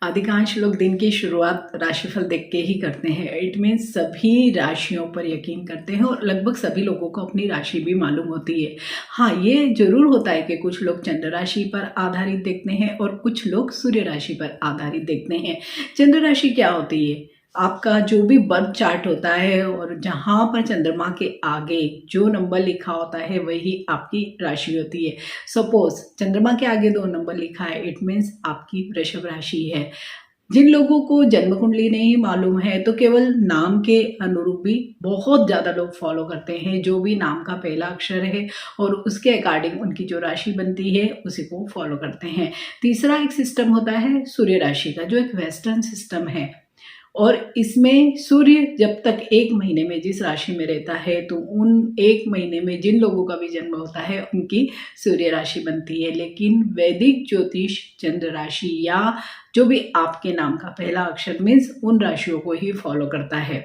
अधिकांश लोग दिन की शुरुआत राशिफल देख के ही करते हैं। इट मीन्स सभी राशियों पर यकीन करते हैं और लगभग सभी लोगों को अपनी राशि भी मालूम होती है। हाँ, ये ज़रूर होता है कि कुछ लोग चंद्र राशि पर आधारित देखते हैं और कुछ लोग सूर्य राशि पर आधारित देखते हैं। चंद्र राशि क्या होती है? आपका जो भी बर्थ चार्ट होता है और जहाँ पर चंद्रमा के आगे जो नंबर लिखा होता है वही आपकी राशि होती है। सपोज चंद्रमा के आगे 2 नंबर लिखा है, इट मीन्स आपकी वृषभ राशि है। जिन लोगों को जन्म कुंडली नहीं मालूम है तो केवल नाम के अनुरूप भी बहुत ज़्यादा लोग फॉलो करते हैं। जो भी नाम का पहला अक्षर है और उसके अकॉर्डिंग उनकी जो राशि बनती है उसी को फॉलो करते हैं। तीसरा एक सिस्टम होता है सूर्य राशि का, जो एक वेस्टर्न सिस्टम है और इसमें सूर्य जब तक 1 महीने में जिस राशि में रहता है तो उन 1 महीने में जिन लोगों का भी जन्म होता है उनकी सूर्य राशि बनती है। लेकिन वैदिक ज्योतिष चंद्र राशि या जो भी आपके नाम का पहला अक्षर मीन्स उन राशियों को ही फॉलो करता है।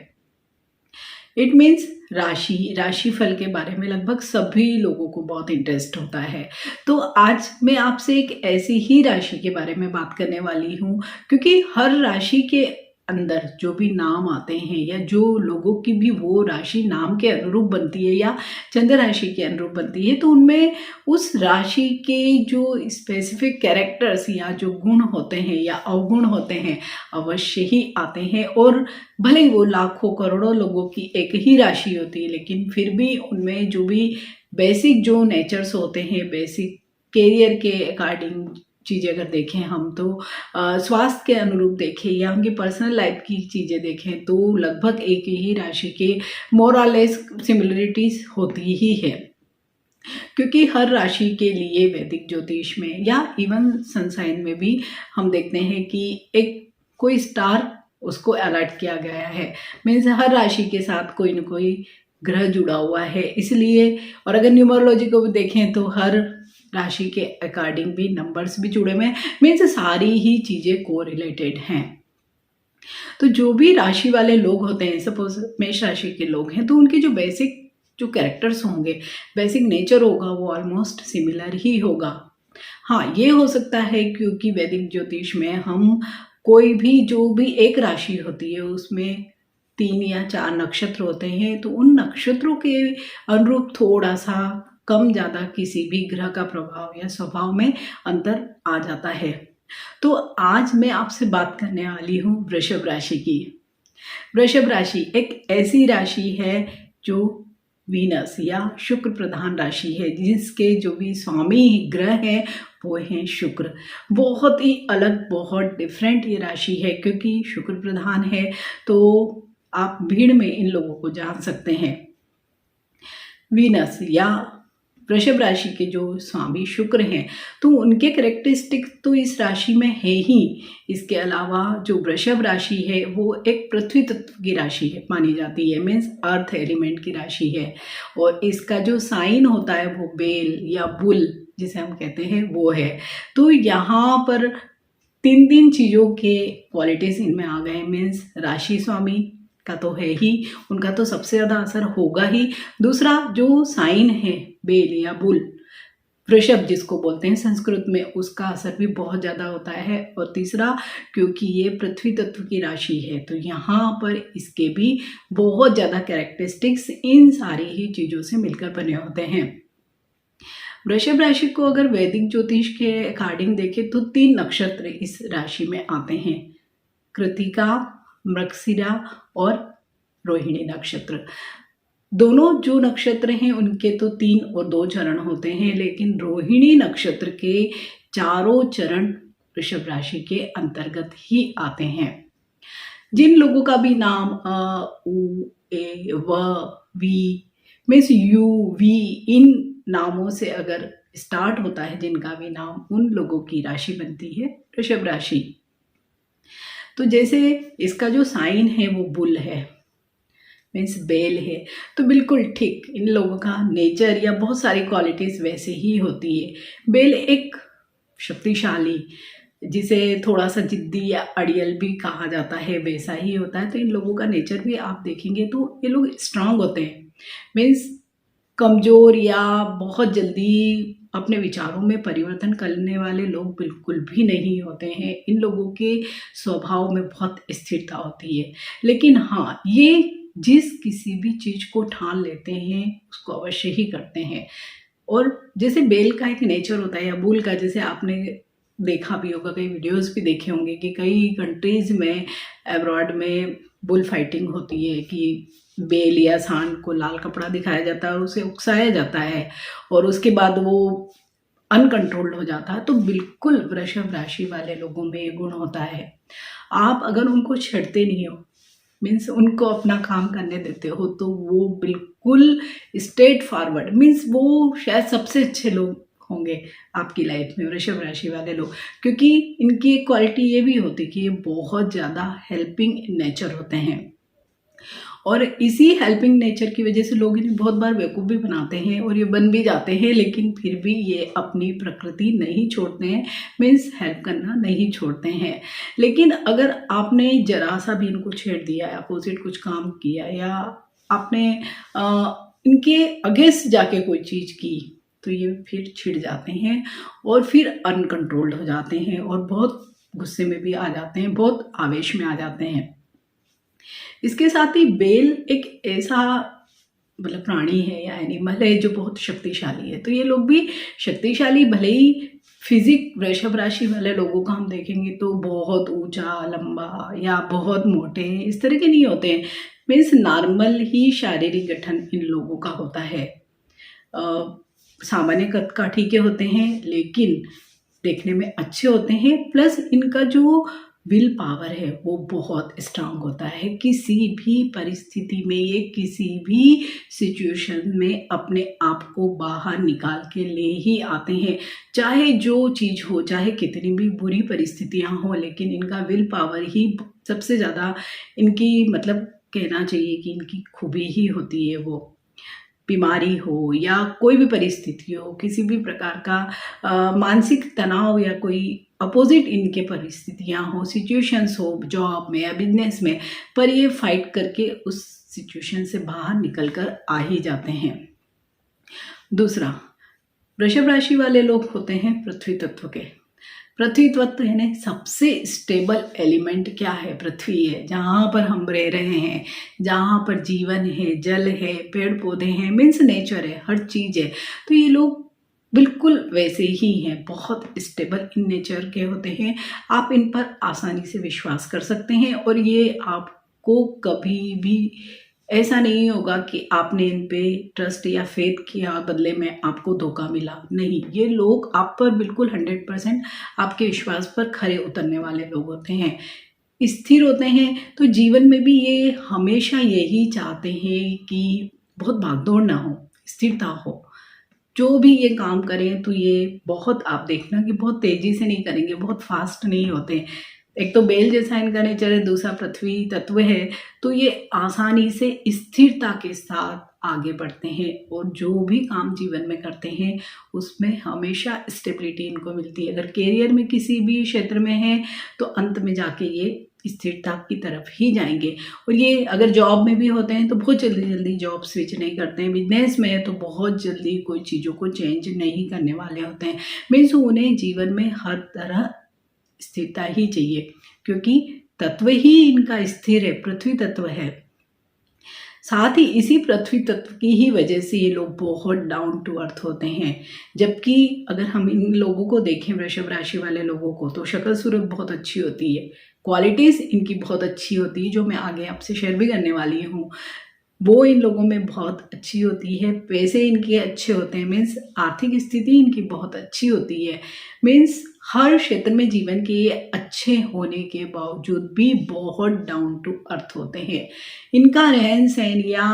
इट मीन्स राशिफल के बारे में लगभग सभी लोगों को बहुत इंटरेस्ट होता है। तो आज मैं आपसे एक ऐसी ही राशि के बारे में बात करने वाली हूँ, क्योंकि हर राशि के अंदर जो भी नाम आते हैं या जो लोगों की भी वो राशि नाम के अनुरूप बनती है या चंद्र राशि के अनुरूप बनती है, तो उनमें उस राशि के जो स्पेसिफिक कैरेक्टर्स या जो गुण होते हैं या अवगुण होते हैं अवश्य ही आते हैं। और भले ही वो लाखों करोड़ों लोगों की एक ही राशि होती है, लेकिन फिर भी उनमें जो भी बेसिक जो नेचर्स होते हैं, बेसिक कैरियर के अकॉर्डिंग चीज़ें अगर देखें हम तो स्वास्थ्य के अनुरूप देखें या उनकी पर्सनल लाइफ की चीज़ें देखें तो लगभग एक ही राशि के मोर और लेस सिमिलरिटीज़ होती ही है। क्योंकि हर राशि के लिए वैदिक ज्योतिष में या इवन सनसाइन में भी हम देखते हैं कि एक कोई स्टार उसको अलर्ट किया गया है। मीन्स हर राशि के साथ कोई न कोई ग्रह जुड़ा हुआ है, इसलिए। और अगर न्यूमरोलॉजी को भी देखें तो हर राशि के अकॉर्डिंग भी नंबर्स भी जुड़े हुए हैं। मीन्स सारी ही चीज़ें को रिलेटेड हैं। तो जो भी राशि वाले लोग होते हैं, सपोज मेष राशि के लोग हैं, तो उनके जो बेसिक जो कैरेक्टर्स होंगे, बेसिक नेचर होगा वो ऑलमोस्ट सिमिलर ही होगा। हाँ, ये हो सकता है क्योंकि वैदिक ज्योतिष में हम कोई भी जो भी एक राशि होती है उसमें 3 या 4 नक्षत्र होते हैं, तो उन नक्षत्रों के अनुरूप थोड़ा सा कम ज़्यादा किसी भी ग्रह का प्रभाव या स्वभाव में अंतर आ जाता है। तो आज मैं आपसे बात करने वाली हूँ वृषभ राशि की। वृषभ राशि एक ऐसी राशि है जो वीनस या शुक्र प्रधान राशि है, जिसके जो भी स्वामी ग्रह हैं वो हैं शुक्र। बहुत ही अलग, बहुत डिफरेंट ये राशि है, क्योंकि शुक्र प्रधान है तो आप भीड़ में इन लोगों को जान सकते हैं। वीनस या वृषभ राशि के जो स्वामी शुक्र हैं तो उनके कैरेक्टरिस्टिक तो इस राशि में है ही। इसके अलावा जो वृषभ राशि है वो एक पृथ्वी तत्व की राशि है मानी जाती है, मीन्स अर्थ एलिमेंट की राशि है। और इसका जो साइन होता है वो बेल या बुल जिसे हम कहते हैं वो है। तो यहाँ पर 3 चीज़ों के क्वालिटीज इनमें आ गए। मीन्स राशि स्वामी का तो है ही, उनका तो सबसे ज़्यादा असर होगा ही। दूसरा जो साइन है बेल या बुल, वृषभ जिसको बोलते हैं संस्कृत में, उसका असर भी बहुत ज़्यादा होता है। और तीसरा, क्योंकि ये पृथ्वी तत्व की राशि है तो यहाँ पर इसके भी बहुत ज़्यादा कैरेक्टरिस्टिक्स इन सारी ही चीज़ों से मिलकर बने होते हैं। वृषभ राशि को अगर वैदिक ज्योतिष के अकॉर्डिंग देखें तो 3 नक्षत्र इस राशि में आते हैं, कृतिका, मृगशिरा और रोहिणी नक्षत्र। दोनों जो नक्षत्र हैं उनके तो 3 और 2 चरण होते हैं, लेकिन रोहिणी नक्षत्र के चारों चरण वृषभ राशि के अंतर्गत ही आते हैं। जिन लोगों का भी नाम अ, उ, ए, व, वी मीन्स यू, वी इन नामों से अगर स्टार्ट होता है जिनका भी नाम, उन लोगों की राशि बनती है वृषभ राशि। तो जैसे इसका जो साइन है वो बुल है, मीन्स बेल है, तो बिल्कुल ठीक इन लोगों का नेचर या बहुत सारी क्वालिटीज़ वैसे ही होती है। बेल एक शक्तिशाली, जिसे थोड़ा सा जिद्दी या अड़ियल भी कहा जाता है, वैसा ही होता है। तो इन लोगों का नेचर भी आप देखेंगे तो ये लोग स्ट्रांग होते हैं, मीन्स कमज़ोर या बहुत जल्दी अपने विचारों में परिवर्तन करने वाले लोग बिल्कुल भी नहीं होते हैं। इन लोगों के स्वभाव में बहुत स्थिरता होती है। लेकिन हाँ, ये जिस किसी भी चीज़ को ठान लेते हैं उसको अवश्य ही करते हैं। और जैसे बेल का एक नेचर होता है या बुल का, जैसे आपने देखा भी होगा, कई वीडियोस भी देखे होंगे कि कई कंट्रीज़ में अब्रॉड में बुल फाइटिंग होती है कि बेल या सांड को लाल कपड़ा दिखाया जाता है और उसे उकसाया जाता है और उसके बाद वो अनकंट्रोल्ड हो जाता है। तो बिल्कुल वृषभ राशि वाले लोगों में ये गुण होता है। आप अगर उनको छेड़ते नहीं हो, मीन्स उनको अपना काम करने देते हो, तो वो बिल्कुल स्ट्रेट फॉरवर्ड, मीन्स वो शायद सबसे अच्छे लोग होंगे आपकी लाइफ में, वृषभ राशि वाले लोग। क्योंकि इनकी एक क्वालिटी ये भी होती है कि ये बहुत ज़्यादा हेल्पिंग नेचर होते हैं और इसी हेल्पिंग नेचर की वजह से लोग इन्हें बहुत बार बेवकूफ़ भी बनाते हैं और ये बन भी जाते हैं। लेकिन फिर भी ये अपनी प्रकृति नहीं छोड़ते हैं, मीन्स हेल्प करना नहीं छोड़ते हैं। लेकिन अगर आपने जरा सा भी इनको छेड़ दिया, अपोजिट कुछ काम किया या आपने इनके अगेंस्ट जाके कोई चीज़ की, तो ये फिर छिड़ जाते हैं और फिर अनकंट्रोल्ड हो जाते हैं और बहुत गुस्से में भी आ जाते हैं, बहुत आवेश में आ जाते हैं। इसके साथ ही बेल एक ऐसा मतलब प्राणी है या एनिमल है जो बहुत शक्तिशाली है। तो ये लोग भी शक्तिशाली, भले ही फिजिक वृषभ राशि वाले लोगों का हम देखेंगे तो बहुत ऊंचा, लंबा या बहुत मोटे इस तरह के नहीं होते हैं। मीन्स नॉर्मल ही शारीरिक गठन इन लोगों का होता है। सामान्य कद काठी के होते हैं लेकिन देखने में अच्छे होते हैं। प्लस इनका जो विल पावर है वो बहुत स्ट्रांग होता है। किसी भी परिस्थिति में ये किसी भी सिचुएशन में अपने आप को बाहर निकाल के ले ही आते हैं, चाहे जो चीज़ हो, चाहे कितनी भी बुरी परिस्थितियां हो। लेकिन इनका विल पावर ही सबसे ज़्यादा इनकी मतलब कहना चाहिए कि इनकी खूबी ही होती है। वो बीमारी हो या कोई भी परिस्थिति हो, किसी भी प्रकार का मानसिक तनाव या कोई अपोजिट इनके परिस्थितियां हो, सिचुएशंस हो, जॉब में या बिजनेस में, पर ये फाइट करके उस सिचुएशन से बाहर निकल कर आ ही जाते हैं। दूसरा, वृषभ राशि वाले लोग होते हैं पृथ्वी तत्व के। पृथ्वी तत्व है ना, सबसे स्टेबल एलिमेंट क्या है? पृथ्वी है, जहाँ पर हम रह रहे हैं, जहाँ पर जीवन है, जल है, पेड़ पौधे हैं, मीन्स नेचर है, हर चीज़ है। तो ये लोग बिल्कुल वैसे ही हैं, बहुत स्टेबल इन नेचर के होते हैं। आप इन पर आसानी से विश्वास कर सकते हैं और ये आपको कभी भी ऐसा नहीं होगा कि आपने इन पे ट्रस्ट या फेथ किया, बदले में आपको धोखा मिला। नहीं, ये लोग आप पर बिल्कुल 100% आपके विश्वास पर खरे उतरने वाले लोग होते हैं, स्थिर होते हैं। तो जीवन में भी ये हमेशा यही चाहते हैं कि बहुत भागदौड़ ना हो, स्थिरता हो। जो भी ये काम करें तो ये बहुत, आप देखना कि बहुत तेज़ी से नहीं करेंगे, बहुत फास्ट नहीं होते। एक तो बेल जैसा इनका नेचर है, दूसरा पृथ्वी तत्व है, तो ये आसानी से स्थिरता के साथ आगे बढ़ते हैं और जो भी काम जीवन में करते हैं उसमें हमेशा स्टेबिलिटी इनको मिलती है। अगर करियर में किसी भी क्षेत्र में है तो अंत में जाके ये स्थिरता की तरफ ही जाएंगे। और ये अगर जॉब में भी होते हैं तो बहुत जल्दी जल्दी जॉब स्विच नहीं करते हैं। बिजनेस में है तो बहुत जल्दी कोई चीज़ों को चेंज नहीं करने वाले होते हैं। मीन्स उन्हें जीवन में हर तरह स्थिरता ही चाहिए, क्योंकि तत्व ही इनका स्थिर है, पृथ्वी तत्व है। साथ ही इसी पृथ्वी तत्व की ही वजह से ये लोग बहुत डाउन टू अर्थ होते हैं। जबकि अगर हम इन लोगों को देखें, वृषभ राशि वाले लोगों को, तो शक्ल सूरत बहुत अच्छी होती है, क्वालिटीज़ इनकी बहुत अच्छी होती है, जो मैं आगे आपसे शेयर भी करने वाली हूँ। वो इन लोगों में बहुत अच्छी होती है, पैसे इनके अच्छे होते हैं, मीन्स आर्थिक स्थिति इनकी बहुत अच्छी होती है। मीन्स हर क्षेत्र में जीवन के ये अच्छे होने के बावजूद भी बहुत डाउन टू अर्थ होते हैं। इनका रहन सहन या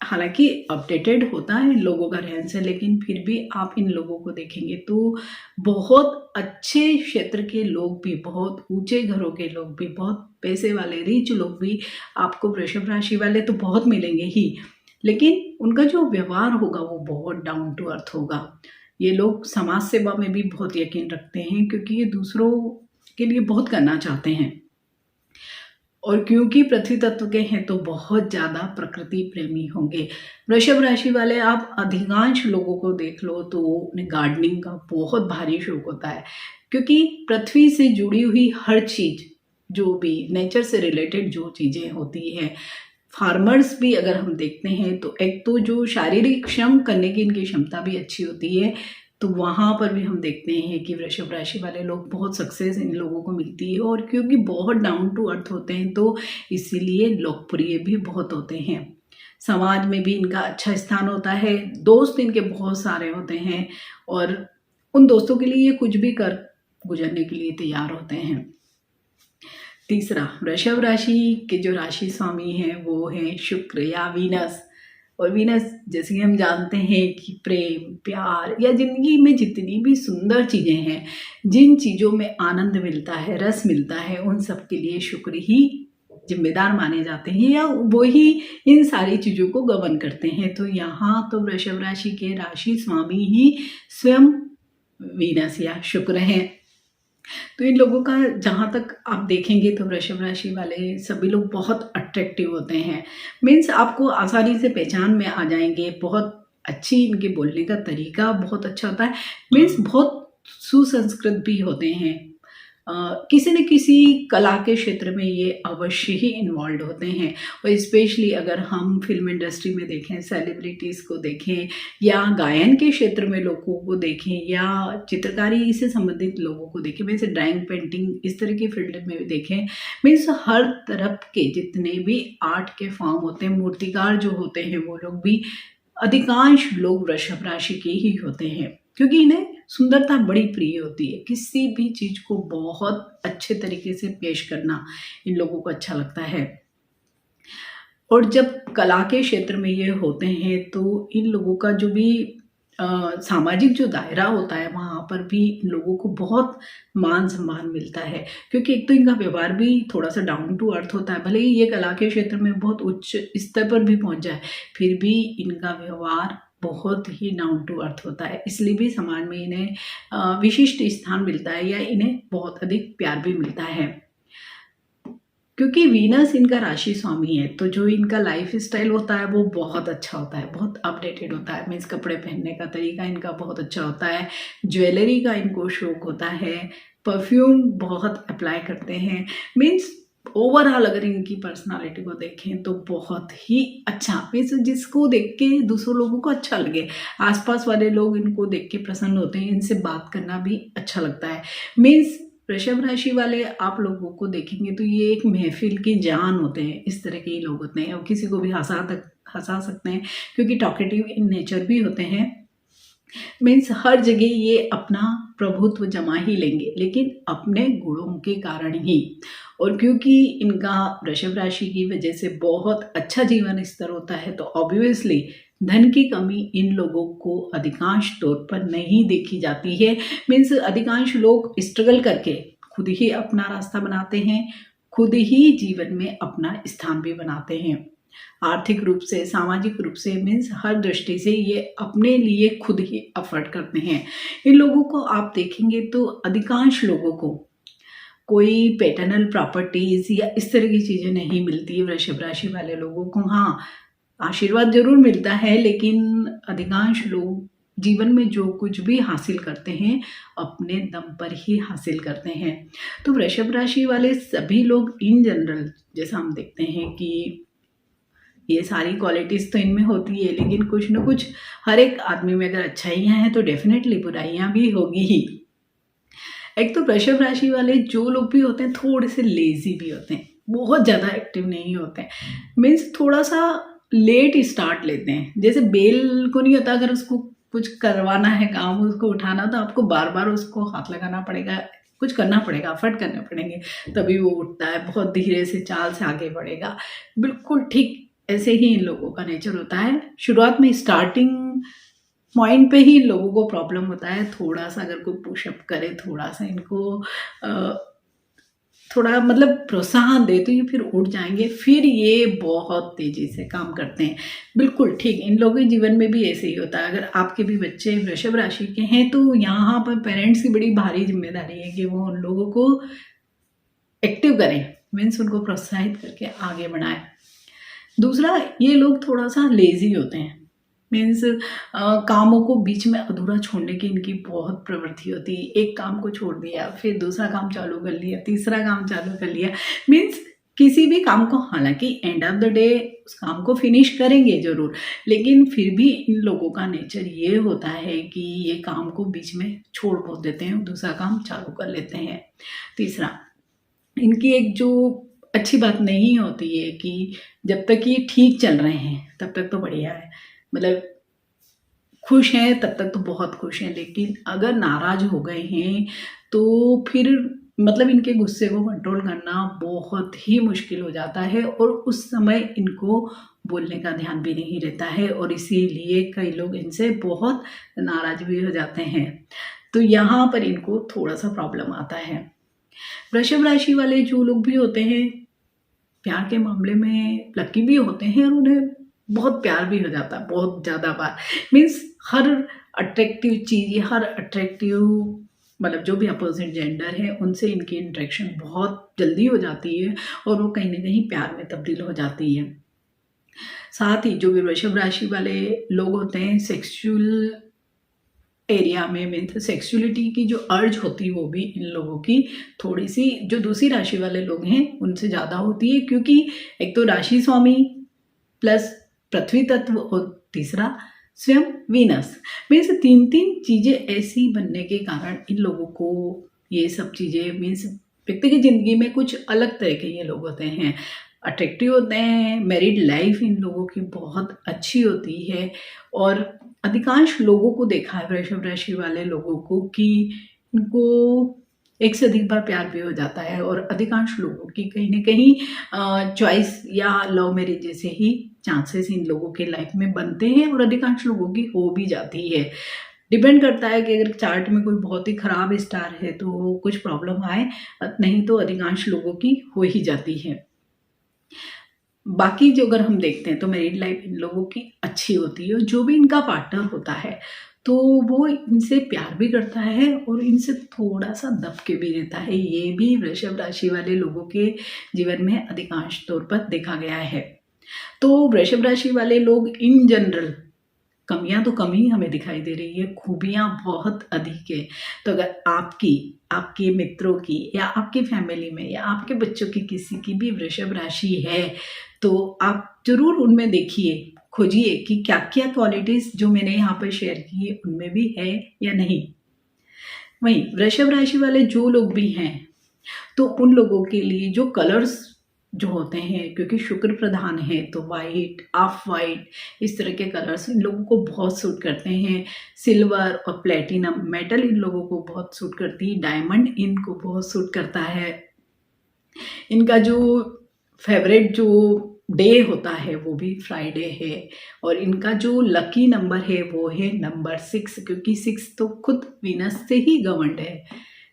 हालांकि अपडेटेड होता है इन लोगों का रहन सहन, लेकिन फिर भी आप इन लोगों को देखेंगे तो बहुत अच्छे क्षेत्र के लोग भी, बहुत ऊंचे घरों के लोग भी, बहुत पैसे वाले रिच लोग भी आपको वृषभ राशि वाले तो बहुत मिलेंगे ही, लेकिन उनका जो व्यवहार होगा वो बहुत डाउन टू अर्थ होगा। ये लोग समाज सेवा में भी बहुत यकीन रखते हैं, क्योंकि ये दूसरों के लिए बहुत करना चाहते हैं। और क्योंकि पृथ्वी तत्व के हैं तो बहुत ज़्यादा प्रकृति प्रेमी होंगे। वृषभ राशि वाले आप अधिकांश लोगों को देख लो तो उन्हें गार्डनिंग का बहुत भारी शौक होता है, क्योंकि पृथ्वी से जुड़ी हुई हर चीज़, जो भी नेचर से रिलेटेड जो चीज़ें होती हैं, फार्मर्स भी अगर हम देखते हैं तो एक तो जो शारीरिक श्रम करने की इनकी क्षमता भी अच्छी होती है, तो वहाँ पर भी हम देखते हैं कि वृषभ राशि वाले लोग बहुत सक्सेस इन लोगों को मिलती है। और क्योंकि बहुत डाउन टू अर्थ होते हैं तो इसीलिए लोकप्रिय भी बहुत होते हैं। समाज में भी इनका अच्छा स्थान होता है, दोस्त इनके बहुत सारे होते हैं और उन दोस्तों के लिए ये कुछ भी कर गुजरने के लिए तैयार होते हैं। तीसरा, वृषभ राशि के जो राशि स्वामी हैं वो हैं शुक्र या वीनस। और वीनस जैसे कि हम जानते हैं कि प्रेम, प्यार या जिंदगी में जितनी भी सुंदर चीज़ें हैं, जिन चीज़ों में आनंद मिलता है, रस मिलता है, उन सब के लिए शुक्र ही जिम्मेदार माने जाते हैं या वो ही इन सारी चीज़ों को गवर्न करते हैं। तो यहाँ तो वृषभ राशि के राशि स्वामी ही स्वयं वीनस या शुक्र हैं। तो इन लोगों का जहाँ तक आप देखेंगे तो वृषभ राशि वाले सभी लोग बहुत अट्रैक्टिव होते हैं। मीन्स आपको आसानी से पहचान में आ जाएंगे। बहुत अच्छी इनके बोलने का तरीका बहुत अच्छा होता है। मीन्स बहुत सुसंस्कृत भी होते हैं। किसी न किसी कला के क्षेत्र में ये अवश्य ही इन्वॉल्व होते हैं। और स्पेशली अगर हम फिल्म इंडस्ट्री में देखें, सेलिब्रिटीज़ को देखें या गायन के क्षेत्र में लोगों को देखें या चित्रकारी से संबंधित लोगों को देखें, वैसे ड्राइंग, पेंटिंग, इस तरह की फील्ड में भी देखें, मीन्स हर तरफ के जितने भी आर्ट के फॉर्म होते हैं, मूर्तिकार जो होते हैं, वो लोग भी अधिकांश लोग वृषभ राशि के ही होते हैं, क्योंकि इन्हें सुंदरता बड़ी प्रिय होती है। किसी भी चीज़ को बहुत अच्छे तरीके से पेश करना इन लोगों को अच्छा लगता है। और जब कला के क्षेत्र में ये होते हैं तो इन लोगों का जो भी सामाजिक जो दायरा होता है, वहाँ पर भी इन लोगों को बहुत मान सम्मान मिलता है, क्योंकि एक तो इनका व्यवहार भी थोड़ा सा डाउन टू अर्थ होता है। भले ही ये कला के क्षेत्र में बहुत उच्च स्तर पर भी पहुँच जाए, फिर भी इनका व्यवहार बहुत ही डाउन टू अर्थ होता है। इसलिए भी समाज में इन्हें विशिष्ट स्थान मिलता है या इन्हें बहुत अधिक प्यार भी मिलता है, क्योंकि वीनस इनका राशि स्वामी है। तो जो इनका लाइफ स्टाइल होता है वो बहुत अच्छा होता है, बहुत अपडेटेड होता है। मीन्स कपड़े पहनने का तरीका इनका बहुत अच्छा होता है, ज्वेलरी का इनको शौक होता है, परफ्यूम बहुत अप्लाई करते हैं। मीन्स ओवरऑल अगर इनकी पर्सनालिटी को देखें तो बहुत ही अच्छा, मीन्स जिसको देख के दूसरों लोगों को अच्छा लगे, आसपास वाले लोग इनको देख के प्रसन्न होते हैं, इनसे बात करना भी अच्छा लगता है। मीन्स वृषभ राशि वाले आप लोगों को देखेंगे तो ये एक महफिल की जान होते हैं, इस तरह के लोग होते हैं। और किसी को भी हंसा सकते हैं, क्योंकि टॉकेटिव इन नेचर भी होते हैं। मीन्स हर जगह ये अपना प्रभुत्व जमा ही लेंगे, लेकिन अपने गुणों के कारण ही। और क्योंकि इनका वृषभ राशि की वजह से बहुत अच्छा जीवन स्तर होता है, तो ऑब्वियसली धन की कमी इन लोगों को अधिकांश तौर पर नहीं देखी जाती है। मीन्स अधिकांश लोग स्ट्रगल करके खुद ही अपना रास्ता बनाते हैं, खुद ही जीवन में अपना स्थान भी बनाते हैं। आर्थिक रूप से, सामाजिक रूप से, मीन्स हर दृष्टि से ये अपने लिए खुद ही एफर्ट करते हैं। इन लोगों को आप देखेंगे तो अधिकांश लोगों को कोई पैटर्नल प्रॉपर्टीज या इस तरह की चीज़ें नहीं मिलती है। वृषभ राशि वाले लोगों को हाँ, आशीर्वाद जरूर मिलता है, लेकिन अधिकांश लोग जीवन में जो कुछ भी हासिल करते हैं अपने दम पर ही हासिल करते हैं। तो वृषभ राशि वाले सभी लोग इन जनरल, जैसा हम देखते हैं कि ये सारी क्वालिटीज़ तो इनमें होती है, लेकिन कुछ न कुछ हर एक आदमी में अगर अच्छाइयाँ हैं तो डेफिनेटली बुराइयाँ भी होगी ही। एक तो वृषभ राशि वाले जो लोग भी होते हैं थोड़े से लेजी भी होते हैं, बहुत ज़्यादा एक्टिव नहीं होते हैं। मीन्स थोड़ा सा लेट स्टार्ट लेते हैं। जैसे बेल को नहीं होता, अगर उसको कुछ करवाना है काम, उसको उठाना, तो आपको बार बार उसको हाथ लगाना पड़ेगा, कुछ करना पड़ेगा, एफर्ट करने पड़ेंगे, तभी वो उठता है। बहुत धीरे से चाल से आगे बढ़ेगा। बिल्कुल ठीक ऐसे ही इन लोगों का नेचर होता है। शुरुआत में स्टार्टिंग पॉइंट पे ही लोगों को प्रॉब्लम होता है। थोड़ा सा अगर कोई पुशअप करे, थोड़ा सा इनको थोड़ा मतलब प्रोत्साहन दे तो ये फिर उठ जाएंगे, फिर ये बहुत तेज़ी से काम करते हैं। बिल्कुल ठीक इन लोगों के जीवन में भी ऐसे ही होता है। अगर आपके भी बच्चे वृषभ राशि के हैं तो यहाँ पर पेरेंट्स की बड़ी भारी जिम्मेदारी है कि वो उन लोगों को एक्टिव करें, मीन्स उनको प्रोत्साहित करके आगे बढ़ाएं। दूसरा, ये लोग थोड़ा सा लेज़ी होते हैं, मीन्स कामों को बीच में अधूरा छोड़ने की इनकी बहुत प्रवृत्ति होती है। एक काम को छोड़ दिया, फिर दूसरा काम चालू कर लिया, तीसरा काम चालू कर लिया, मीन्स किसी भी काम को, हालांकि एंड ऑफ द डे उस काम को फिनिश करेंगे ज़रूर, लेकिन फिर भी इन लोगों का नेचर ये होता है कि ये काम को बीच में छोड़ बहुत देते हैं, दूसरा काम चालू कर लेते हैं। तीसरा, इनकी एक जो अच्छी बात नहीं होती है कि जब तक ये ठीक चल रहे हैं तब तक तो बढ़िया है, मतलब खुश हैं तब तक तो बहुत खुश हैं, लेकिन अगर नाराज़ हो गए हैं तो फिर मतलब इनके गुस्से को कंट्रोल करना बहुत ही मुश्किल हो जाता है, और उस समय इनको बोलने का ध्यान भी नहीं रहता है, और इसीलिए कई लोग इनसे बहुत नाराज़ भी हो जाते हैं। तो यहाँ पर इनको थोड़ा सा प्रॉब्लम आता है। वृषभ राशि वाले जो लोग भी होते हैं, प्यार के मामले में लकी भी होते हैं, और उन्हें बहुत प्यार भी हो जाता है, बहुत ज़्यादा बार, मीन्स हर अट्रैक्टिव चीज़, हर अट्रैक्टिव मतलब जो भी अपोजिट जेंडर है उनसे इनकी इंटरेक्शन बहुत जल्दी हो जाती है, और वो कहीं ना कहीं प्यार में तब्दील हो जाती है। साथ ही जो भी वृषभ राशि वाले लोग होते हैं, सेक्सुअल एरिया में मीन्स सेक्सुअलिटी की जो अर्ज होती है वो भी इन लोगों की थोड़ी सी जो दूसरी राशि वाले लोग हैं उनसे ज़्यादा होती है, क्योंकि एक तो राशि स्वामी प्लस पृथ्वी तत्व और तीसरा स्वयं वीनस, मीन्स तीन चीज़ें ऐसी बनने के कारण इन लोगों को ये सब चीज़ें मीन्स व्यक्ति की ज़िंदगी में कुछ अलग तरह के ये लोग होते हैं, अट्रैक्टिव होते हैं। मैरिड लाइफ इन लोगों की बहुत अच्छी होती है, और अधिकांश लोगों को देखा है वृषभ राशि वाले लोगों को कि इनको एक से अधिक बार प्यार भी हो जाता है, और अधिकांश लोगों की कहीं ना कहीं चॉइस या लव मैरिज जैसे ही चांसेस इन लोगों के लाइफ में बनते हैं, और अधिकांश लोगों की हो भी जाती है। डिपेंड करता है कि अगर चार्ट में कोई बहुत ही ख़राब स्टार है तो कुछ प्रॉब्लम आए, नहीं तो अधिकांश लोगों की हो ही जाती है। बाकी जो अगर हम देखते हैं तो मैरिड लाइफ इन लोगों की अच्छी होती है, और जो भी इनका पार्टनर होता है तो वो इनसे प्यार भी करता है और इनसे थोड़ा सा दब के भी रहता है। ये भी वृषभ राशि वाले लोगों के जीवन में अधिकांश तौर पर देखा गया है। तो वृषभ राशि वाले लोग इन जनरल, कमियां तो कम ही हमें दिखाई दे रही है, खूबियां बहुत अधिक है। तो अगर आपके मित्रों की या आपकी फैमिली में या आपके बच्चों की किसी की भी वृषभ राशि है तो आप जरूर उनमें देखिए, खोजिए कि क्या क्या क्वालिटीज जो मैंने यहाँ पर शेयर की है उनमें भी है या नहीं। वहीं वृषभ राशि वाले जो लोग भी हैं तो उन लोगों के लिए जो कलर्स जो होते हैं, क्योंकि शुक्र प्रधान है तो वाइट, ऑफ वाइट, इस तरह के कलर्स इन लोगों को बहुत सूट करते हैं। सिल्वर और प्लेटिनम मेटल इन लोगों को बहुत सूट करती है, डायमंड इनको बहुत सूट करता है। इनका जो फेवरेट जो डे होता है वो भी फ्राइडे है, और इनका जो लकी नंबर है वो है नंबर 6, क्योंकि 6 तो खुद वीनस से ही गवर्नड है।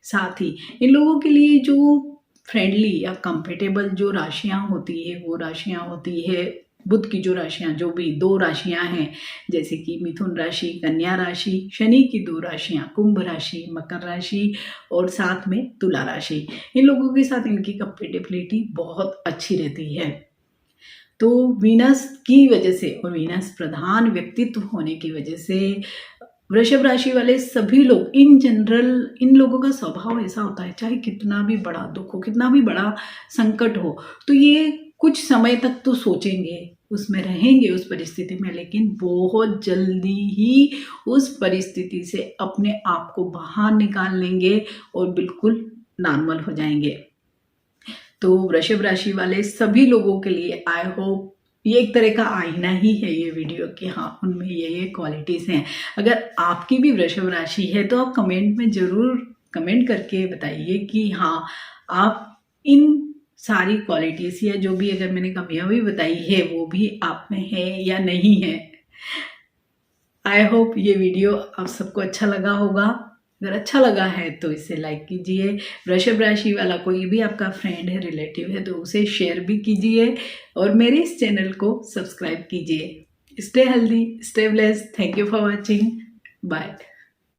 साथ ही इन लोगों के लिए जो फ्रेंडली या कंफर्टेबल जो राशियां होती है वो राशियां होती है बुध की जो राशियां, जो भी 2 राशियां हैं जैसे कि मिथुन राशि, कन्या राशि, शनि की 2 राशियां कुंभ राशि, मकर राशि और साथ में तुला राशि, इन लोगों के साथ इनकी कंपेटेबिलिटी बहुत अच्छी रहती है। तो वीनस की वजह से और वीनस प्रधान व्यक्तित्व होने की वजह से वृषभ राशि वाले सभी लोग इन जनरल, इन लोगों का स्वभाव ऐसा होता है, चाहे कितना भी बड़ा दुख हो, कितना भी बड़ा संकट हो, तो ये कुछ समय तक तो सोचेंगे, उसमें रहेंगे उस परिस्थिति में, लेकिन बहुत जल्दी ही उस परिस्थिति से अपने आप को बाहर निकाल लेंगे और बिल्कुल नॉर्मल हो जाएंगे। तो वृषभ राशि वाले सभी लोगों के लिए आई होप ये एक तरह का आईना ही है ये वीडियो कि हाँ उनमें ये क्वालिटीज़ हैं। अगर आपकी भी वृषभ राशि है तो आप कमेंट में ज़रूर कमेंट करके बताइए कि हाँ आप इन सारी क्वालिटीज़ या जो भी अगर मैंने कमियां भी बताई है वो भी आप में है या नहीं है। आई होप ये वीडियो आप सबको अच्छा लगा होगा। अगर अच्छा लगा है तो इसे लाइक कीजिए। वृषभ राशि वाला कोई भी आपका फ्रेंड है, रिलेटिव है तो उसे शेयर भी कीजिए और मेरे इस चैनल को सब्सक्राइब कीजिए। Stay healthy, stay blessed. Thank you for watching. Bye.